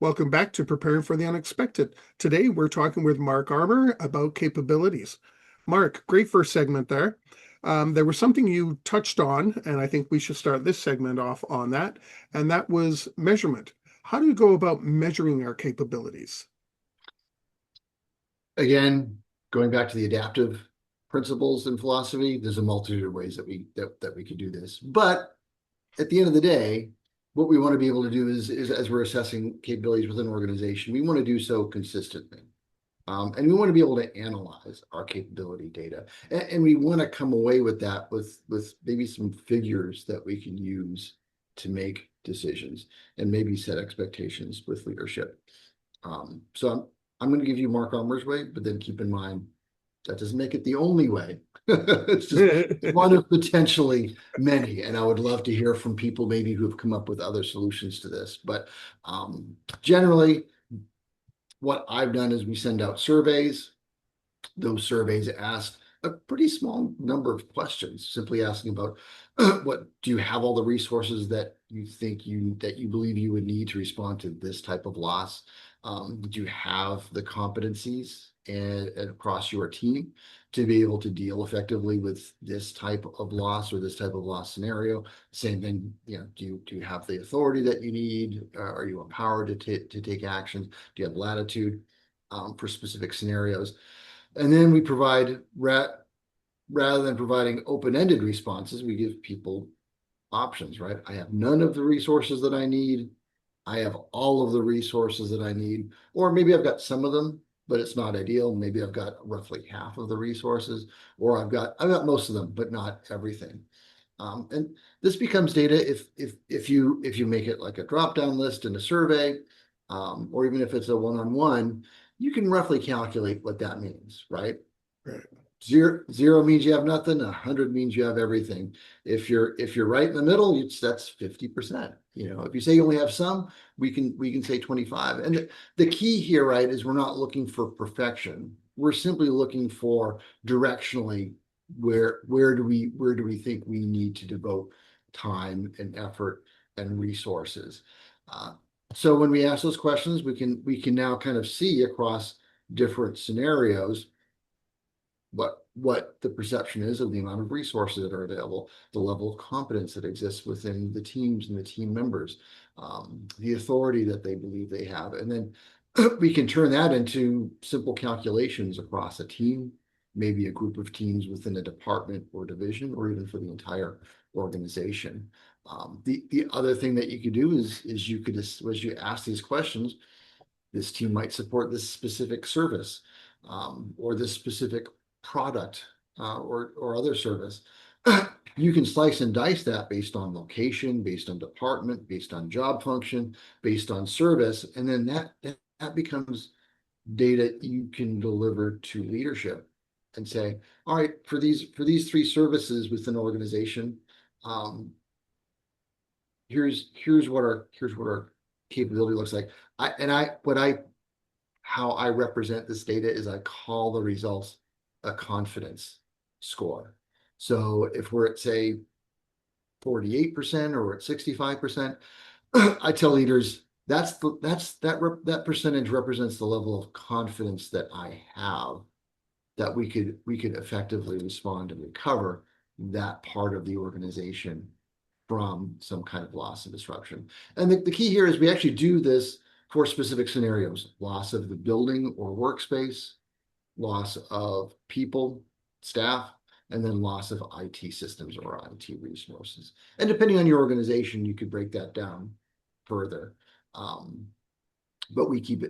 Welcome back to Preparing for the Unexpected. Today, we're talking with Mark Armour about capabilities. Mark, great first segment there. There was something you touched on, and I think we should start this segment off on that, and that was measurement. How do we go about measuring our capabilities? Again, going back to the adaptive principles and philosophy, there's a multitude of ways that we could do this. But at the end of the day, what we want to be able to do is as we're assessing capabilities within an organization, we want to do so consistently. And we want to be able to analyze our capability data. And we want to come away with that with maybe some figures that we can use to make decisions and maybe set expectations with leadership. So I'm going to give you Mark Armour's way, but then keep in mind that doesn't make it the only way. It's just one of potentially many. And I would love to hear from people maybe who have come up with other solutions to this. But generally, what I've done is we send out surveys. Those surveys ask a pretty small number of questions, simply asking about what do you have all the resources that you think that you believe you would need to respond to this type of loss? Do you have the competencies and across your team to be able to deal effectively with this type of loss or this type of loss scenario? Same thing, do you have the authority that you need? Are you empowered to take actions? Do you have latitude for specific scenarios? And then we provide, rather than providing open-ended responses, we give people options, right? I have none of the resources that I need. I have all of the resources that I need, or maybe I've got some of them, but it's not ideal. Maybe I've got roughly half of the resources, or I've got most of them, but not everything. And this becomes data if you make it like a drop-down list in a survey, or even if it's a one-on-one, you can roughly calculate what that means, right? Right. Zero means you have nothing. 100 means you have everything. If you're right in the middle, that's 50%. If you say you only have some, we can say 25. And the key here, right, is we're not looking for perfection. We're simply looking for directionally where do we think we need to devote time and effort and resources. So when we ask those questions, we can now kind of see across different scenarios what the perception is of the amount of resources that are available, the level of competence that exists within the teams and the team members, the authority that they believe they have. And then we can turn that into simple calculations across a team, maybe a group of teams within a department or division, or even for the entire organization. The other thing that you could do is as you ask these questions, this team might support this specific service, or this specific product, or other service. You can slice and dice that based on location, based on department, based on job function, based on service, and then that becomes data you can deliver to leadership and say, all right, for these three services within an organization, here's what our capability looks like. How I represent this data is I call the results a confidence score. So if we're at, say, 48% or we're at 65%, I tell leaders that percentage represents the level of confidence that I have that we could effectively respond and recover that part of the organization from some kind of loss and disruption. And the key here is we actually do this for specific scenarios: loss of the building or workspace, loss of people, staff, and then loss of IT systems or IT resources. And depending on your organization, you could break that down further. But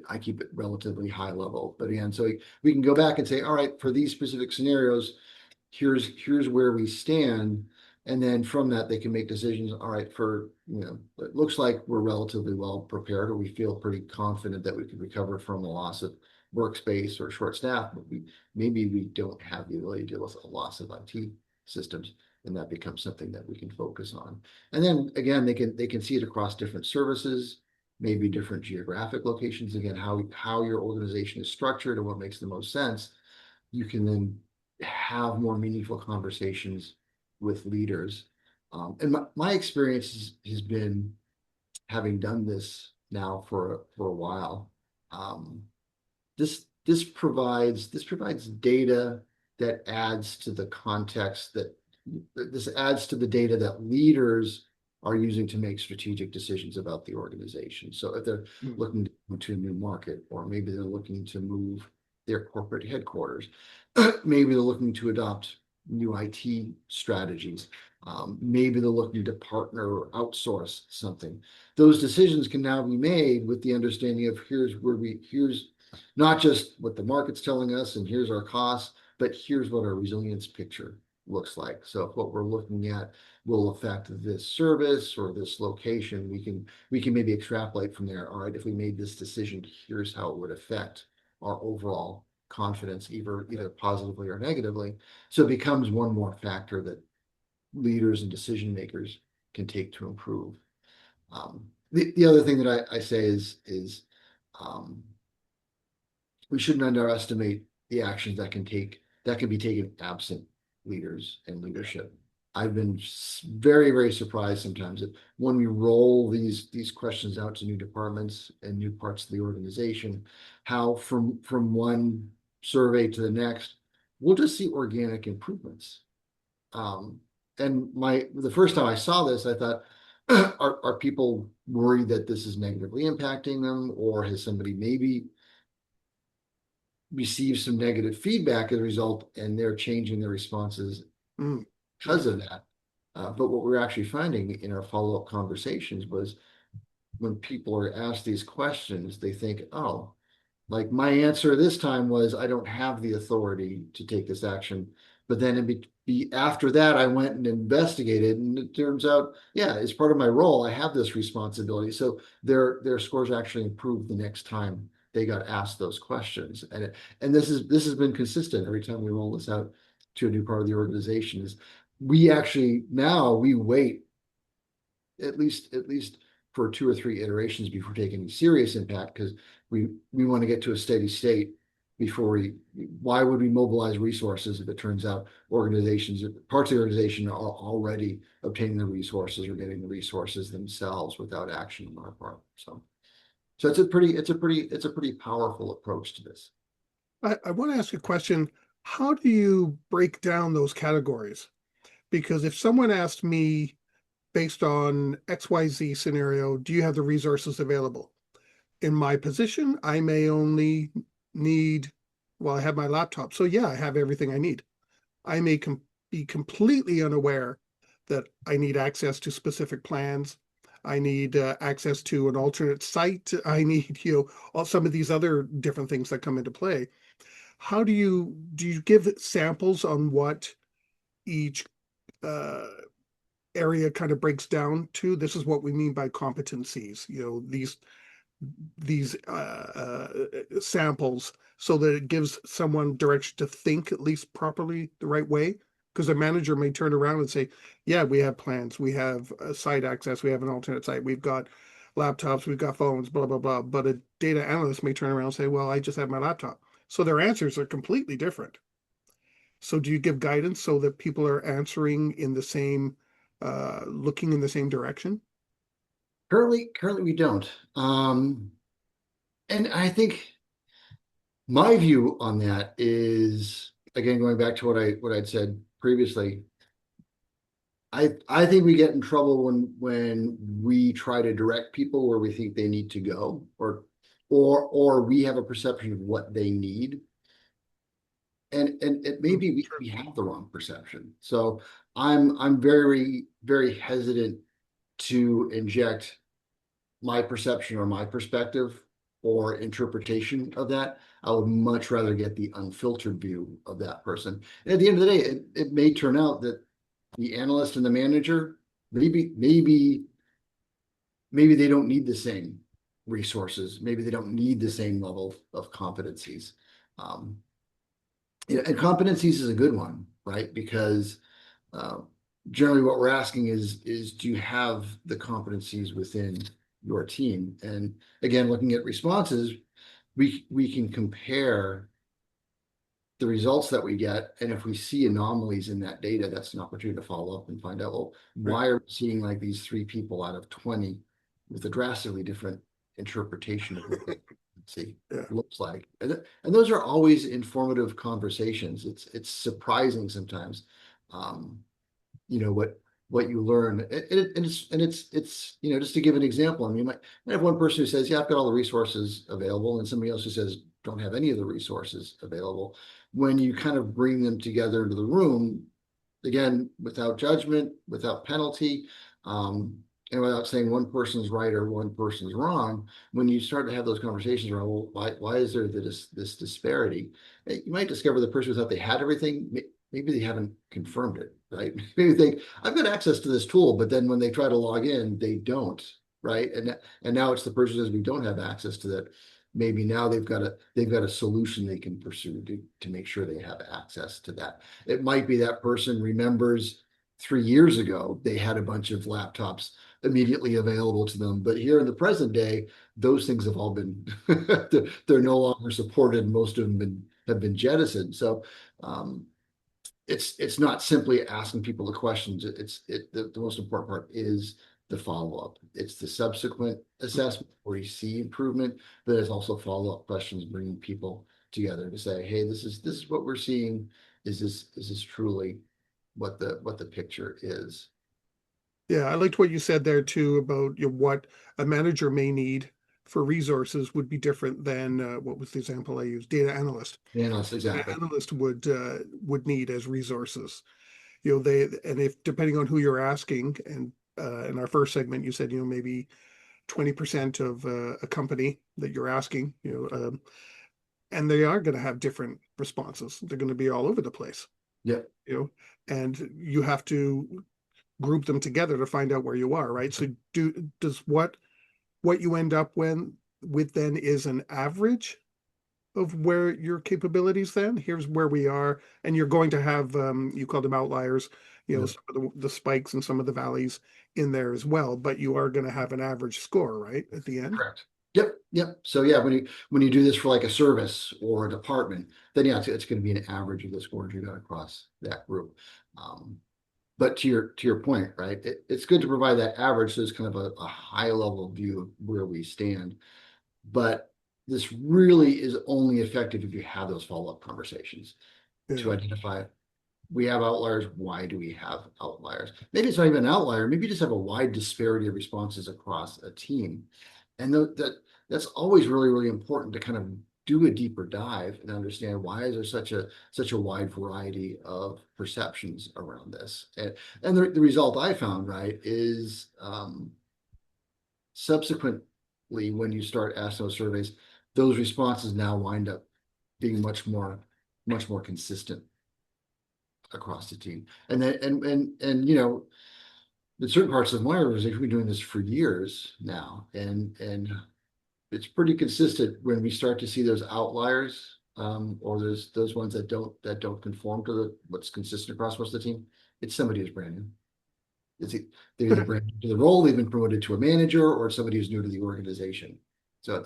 I keep it relatively high level. But again, so we can go back and say, all right, for these specific scenarios, here's where we stand. And then from that, they can make decisions. All right, it looks like we're relatively well prepared, or we feel pretty confident that we could recover from the loss of workspace or short staff, but maybe we don't have the ability to deal with a loss of IT systems, and that becomes something that we can focus on. And then again, they can see it across different services, maybe different geographic locations. Again, how your organization is structured and what makes the most sense. You can then have more meaningful conversations with leaders And my experience has been, having done this now for a while, um, this provides data that adds to the context that this adds to the data that leaders are using to make strategic decisions about the organization. So if they're Mm. looking to move to a new market, or maybe they're looking to move their corporate headquarters, maybe they're looking to adopt new IT strategies, maybe they're looking to partner or outsource something. Those decisions can now be made with the understanding of here's not just what the market's telling us and here's our costs, but here's what our resilience picture looks like. So if what we're looking at will affect this service or this location, we can maybe extrapolate from there. All right, if we made this decision, here's how it would affect our overall confidence, either positively or negatively. So it becomes one more factor that leaders and decision makers can take to improve. The other thing that I say is um, we shouldn't underestimate the actions that can be taken absent leaders and leadership. I've been very, very surprised sometimes that when we roll these questions out to new departments and new parts of the organization, how from one survey to the next, we'll just see organic improvements. Um, and the first time I saw this, I thought, are people worried that this is negatively impacting them, or has somebody maybe receive some negative feedback as a result, and they're changing their responses Mm. because of that. But what we're actually finding in our follow-up conversations was when people are asked these questions, they think, oh, like my answer this time was, I don't have the authority to take this action. But then after that, I went and investigated, and it turns out, yeah, as part of my role, I have this responsibility. So their scores actually improved the next time they got asked those questions. And this has been consistent every time we roll this out to a new part of the organization. Is we actually now we wait at least for 2 or 3 iterations before taking any serious impact, because we want to get to a steady state before why would we mobilize resources if it turns out parts of the organization are already obtaining the resources or getting the resources themselves without action on our part. So it's a pretty powerful approach to this. I want to ask a question. How do you break down those categories? Because if someone asked me based on XYZ scenario, do you have the resources available? In my position, I may only need, well, I have my laptop. So yeah, I have everything I need. I may be completely unaware that I need access to specific plans. I need access to an alternate site. I need, all some of these other different things that come into play. How do you give samples on what each uh, area kind of breaks down to? This is what we mean by competencies. These samples, so that it gives someone direction to think at least properly the right way. Because a manager may turn around and say, yeah, we have plans, we have site access, we have an alternate site, we've got laptops, we've got phones, blah, blah, blah. But a data analyst may turn around and say, well, I just have my laptop. So their answers are completely different. So do you give guidance so that people are answering in the same, looking in the same direction? Currently we don't. And I think my view on that is, again, going back to what I'd said previously. I think we get in trouble when we try to direct people where we think they need to go, or we have a perception of what they need, and it Mm, maybe sure. we have the wrong perception. So I'm very, very hesitant to inject my perception or my perspective or interpretation of that. I would much rather get the unfiltered view of that person. And at the end of the day, it may turn out that the analyst and the manager, maybe they don't need the same resources. Maybe they don't need the same level of competencies. Um, and competencies is a good one, right? Because uh, generally what we're asking is do you have the competencies within your team? And again, looking at responses, we can compare the results that we get. And if we see anomalies in that data, that's an opportunity to follow up and find out, well, Right. why are we seeing like these 3 people out of 20 with a drastically different interpretation of what they see Yeah. looks like? And those are always informative conversations. It's surprising sometimes, um, what you learn. And it's just to give an example. I mean, you might have one person who says, yeah, I've got all the resources available, and somebody else who says, don't have any of the resources available. When you kind of bring them together into the room, again, without judgment, without penalty, and without saying one person's right or one person's wrong, when you start to have those conversations around, well, why is there this disparity? You might discover the person thought they had everything. Maybe they haven't confirmed it, right? Maybe they think I've got access to this tool, but then when they try to log in, they don't, right? And now it's the person who says we don't have access to that. Maybe now they've got a solution they can pursue to make sure they have access to that. It might be that person remembers 3 years ago they had a bunch of laptops immediately available to them, but here in the present day, those things have all been they're no longer supported. Most of them have been jettisoned. So it's not simply asking people the questions. The most important part is the follow-up. It's the subsequent assessment where you see improvement, but it's also follow-up questions, bringing people together to say, hey, this is what we're seeing. Is this truly what the picture is? Yeah, I liked what you said there too about what a manager may need for resources would be different than what was the example I used? Data analyst. Yeah, that's Data exactly. analyst would need as resources. They and if depending on who you're asking, and in our first segment you said maybe 20% of a company that you're asking, and they are going to have different responses. They're going to be all over the place, Yep. you know, and you have to group them together to find out where you are, right? So does what you end up with then is an average of where your capabilities then? Here's where we are, and you're going to have you call them outliers, Yep. some of the spikes and some of the valleys in there as well, but you are going to have an average score, right, at the end. Correct. Yep. Yep. So yeah, when you do this for like a service or a department, then yeah, it's going to be an average of the scores you got across that group. Um, but to your point, right? It's good to provide that average, so it's kind of a high level view of where we stand. But this really is only effective if you have those follow-up conversations Yeah. to identify we have outliers. Why do we have outliers? Maybe it's not even an outlier. Maybe you just have a wide disparity of responses across a team. And that's always really, really important to kind of do a deeper dive and understand why is there such a wide variety of perceptions around this. And the result I found, right, is subsequently when you start asking those surveys, those responses now wind up being much more consistent across the team. And then and in certain parts of my organization, we've been doing this for years now, and it's pretty consistent when we start to see those outliers, or those ones that don't conform to what's consistent across most of the team. It's somebody who's brand new. They're either brand new to the role, they've been promoted to a manager, or somebody who's new to the organization. So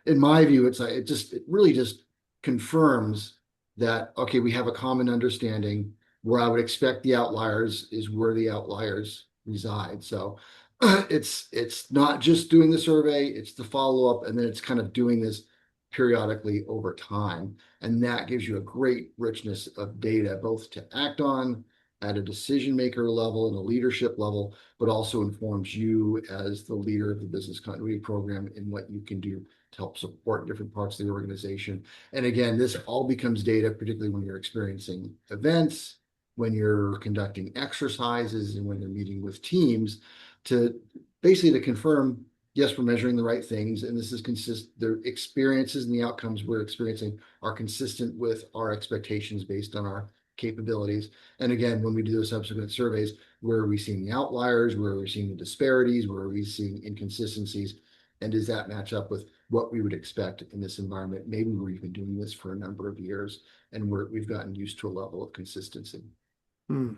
in my view, it's like it really just confirms that okay, we have a common understanding. Where I would expect the outliers is where the outliers reside. So it's not just doing the survey, it's the follow-up, and then it's kind of doing this periodically over time. And that gives you a great richness of data, both to act on at a decision maker level and a leadership level, but also informs you as the leader of the business continuity program in what you can do to help support different parts of the organization. And again, this all becomes data, particularly when you're experiencing events, when you're conducting exercises, and when you're meeting with teams to basically to confirm, yes, we're measuring the right things, and this is the experiences and the outcomes we're experiencing are consistent with our expectations based on our capabilities. And again, when we do those subsequent surveys, where are we seeing the outliers? Where are we seeing the disparities? Where are we seeing inconsistencies? And does that match up with what we would expect in this environment? Maybe we've been doing this for a number of years and we've gotten used to a level of consistency. Hmm.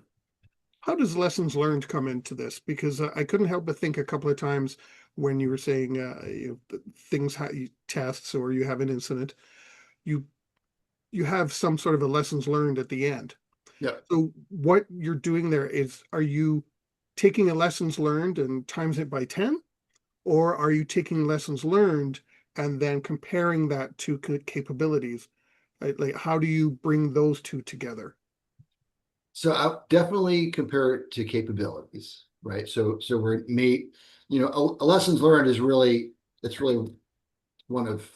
How does lessons learned come into this? Because I couldn't help but think a couple of times when you were saying things, tests, or you have an incident, you you have some sort of a lessons learned at the end. Yeah. So what you're doing there is, are you taking a lessons learned and times it by 10? Or are you taking lessons learned and then comparing that to capabilities? Like, how do you bring those two together? So I'll definitely compare it to capabilities, right? So we're made, a lessons learned is really, it's really one of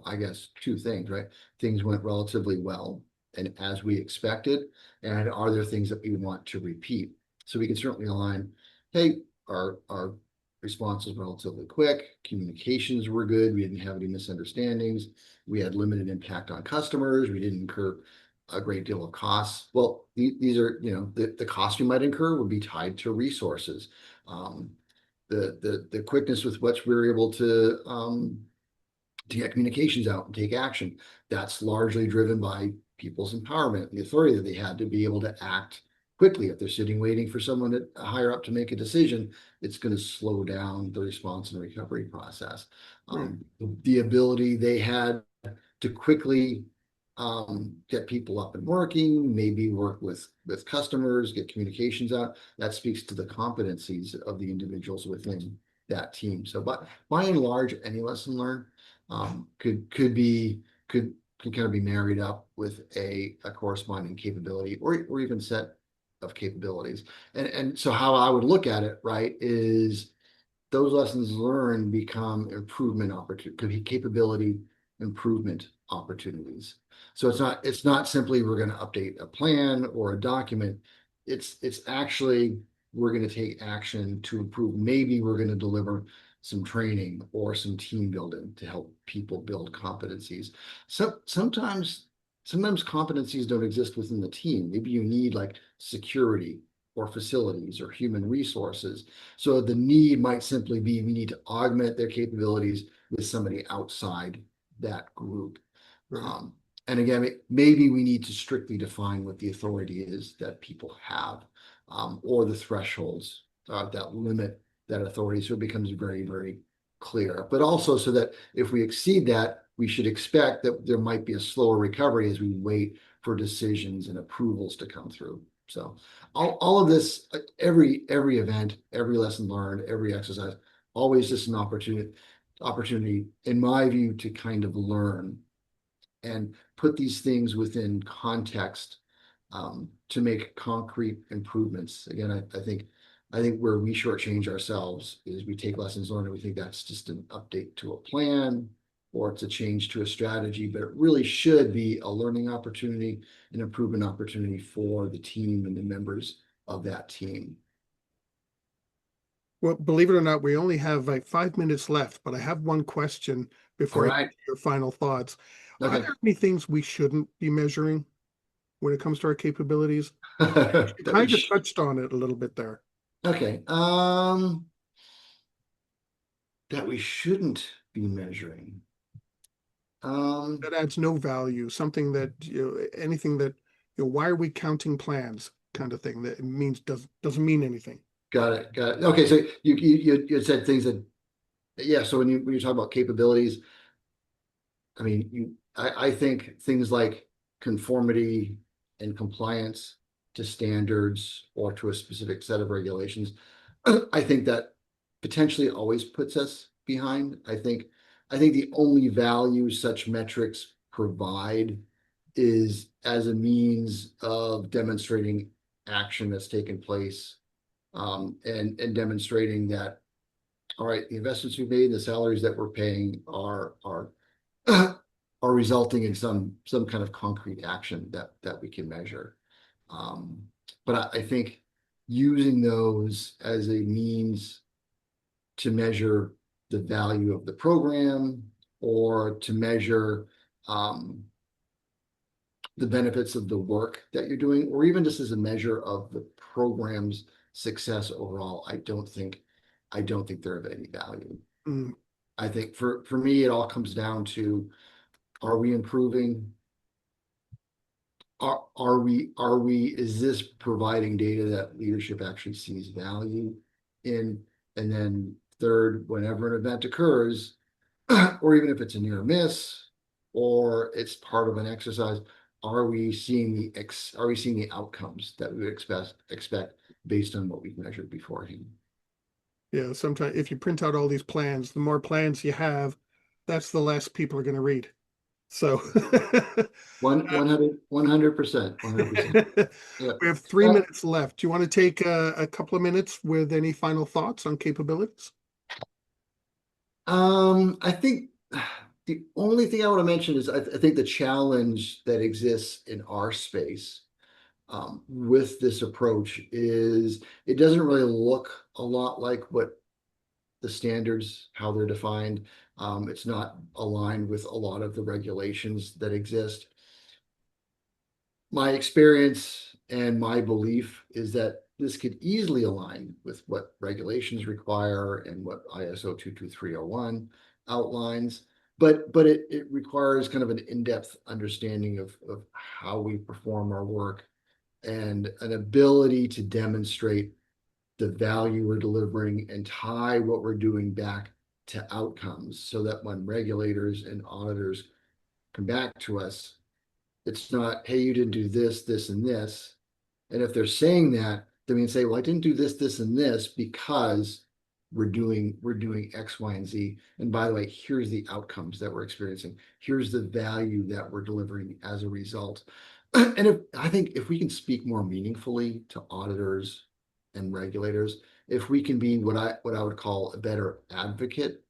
I guess two things, right? Things went relatively well and as we expected, and are there things that we want to repeat? So we can certainly align, hey, our response was relatively quick, communications were good, we didn't have any misunderstandings, we had limited impact on customers, we didn't incur a great deal of costs. Well, these are, the costs we might incur would be tied to resources. Um, the quickness with which we were able to get communications out and take action. That's largely driven by people's empowerment, the authority that they had to be able to act quickly. If they're sitting waiting for someone higher up to make a decision, it's going to slow down the response and recovery process. Right. The ability they had to quickly get people up and working, maybe work with customers, get communications out. That speaks to the competencies of the individuals within that team. So, but by and large, any lesson learned could kind of be married up with a corresponding capability or even set of capabilities. And so how I would look at it, right, is those lessons learned become improvement opportunity, could be capability improvement opportunities. So it's not simply we're going to update a plan or a document. It's actually we're going to take action to improve. Maybe we're going to deliver some training or some team building to help people build competencies. So sometimes competencies don't exist within the team. Maybe you need like security or facilities or human resources. So the need might simply be we need to augment their capabilities with somebody outside that group. Right. Um, and again, maybe we need to strictly define what the authority is that people have, or the thresholds that limit that authority, so it becomes very, very clear. But also so that if we exceed that, we should expect that there might be a slower recovery as we wait for decisions and approvals to come through. So all of this, every event, every lesson learned, every exercise, always just an opportunity, in my view, to kind of learn and put these things within context, to make concrete improvements. Again, I think where we shortchange ourselves is we take lessons learned and we think that's just an update to a plan or it's a change to a strategy, but it really should be a learning opportunity, an improvement opportunity for the team and the members of that team. Well, believe it or not, we only have like 5 minutes left, but I have one question All before I get right. to your final thoughts. Are Okay. there any things we shouldn't be measuring when it comes to our capabilities? You That we kind of sh touched on it a little bit there. okay. That we shouldn't be measuring. That adds no value, something that, anything that, why are we counting plans kind of thing that it means doesn't mean anything. Got it. Got it. Okay. So you had said things that, yeah. So when you talk about capabilities, I mean, I think things like conformity and compliance to standards or to a specific set of regulations, I think that potentially always puts us behind. I think the only value such metrics provide is as a means of demonstrating action that's taken place, and demonstrating that, all right, the investments we've made, the salaries that we're paying are are resulting in some kind of concrete action that we can measure. Um, but I think using those as a means to measure the value of the program or to measure um, the benefits of the work that you're doing, or even just as a measure of the program's success overall, I don't think they're of any value. Mm, I think for me, it all comes down to, are we improving? Is this providing data that leadership actually sees value in? And then third, whenever an event occurs, or even if it's a near miss, or it's part of an exercise. Are we seeing the outcomes that we would expect based on what we've measured beforehand? Yeah, sometimes if you print out all these plans, the more plans you have, that's the less people are going to read. So One hundred, 100%, 100%. Yeah. we have three Uh, minutes left. Do you want to take a couple of minutes with any final thoughts on capabilities? I think the only thing I want to mention is I think the challenge that exists in our space with this approach is it doesn't really look a lot like what the standards, how they're defined. It's not aligned with a lot of the regulations that exist. My experience and my belief is that this could easily align with what regulations require and what ISO 22301 outlines. But it requires kind of an in-depth understanding of how we perform our work and an ability to demonstrate the value we're delivering and tie what we're doing back to outcomes so that when regulators and auditors come back to us, it's not, hey, you didn't do this, this, and this. And if they're saying that, then we can say, well, I didn't do this, this, and this because we're doing X, Y, and Z. And by the way, here's the outcomes that we're experiencing. Here's the value that we're delivering as a result. And I think if we can speak more meaningfully to auditors and regulators, if we can be what I would call a better advocate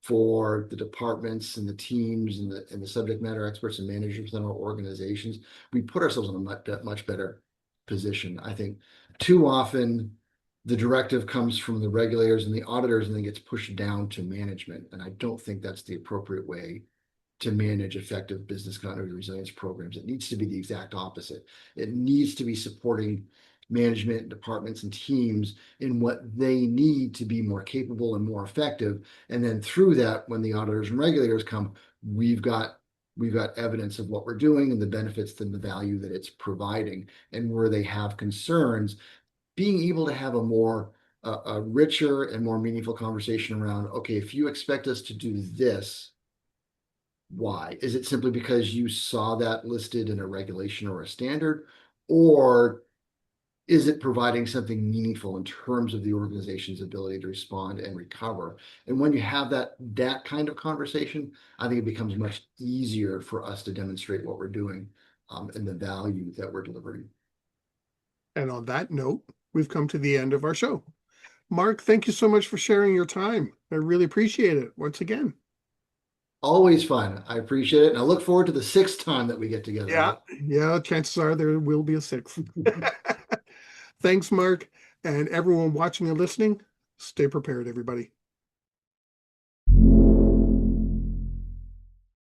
for the departments and the teams and the subject matter experts and managers in our organizations, we put ourselves in a much better position. I think too often the directive comes from the regulators and the auditors and then gets pushed down to management. And I don't think that's the appropriate way to manage effective business continuity resilience programs. It needs to be the exact opposite. It needs to be supporting management departments and teams in what they need to be more capable and more effective. And then through that, when the auditors and regulators come, we've got evidence of what we're doing and the benefits and the value that it's providing. And where they have concerns, being able to have a richer and more meaningful conversation around, okay, if you expect us to do this, why? Is it simply because you saw that listed in a regulation or a standard? Or is it providing something meaningful in terms of the organization's ability to respond and recover? And when you have that kind of conversation, I think it becomes much easier for us to demonstrate what we're doing and the value that we're delivering. And on that note, we've come to the end of our show. Mark, thank you so much for sharing your time. I really appreciate it once again. Always fun. I appreciate it. And I look forward to the sixth time that we get together. Yeah, yeah, chances are there will be a sixth. Thanks, Mark. And everyone watching and listening, stay prepared, everybody.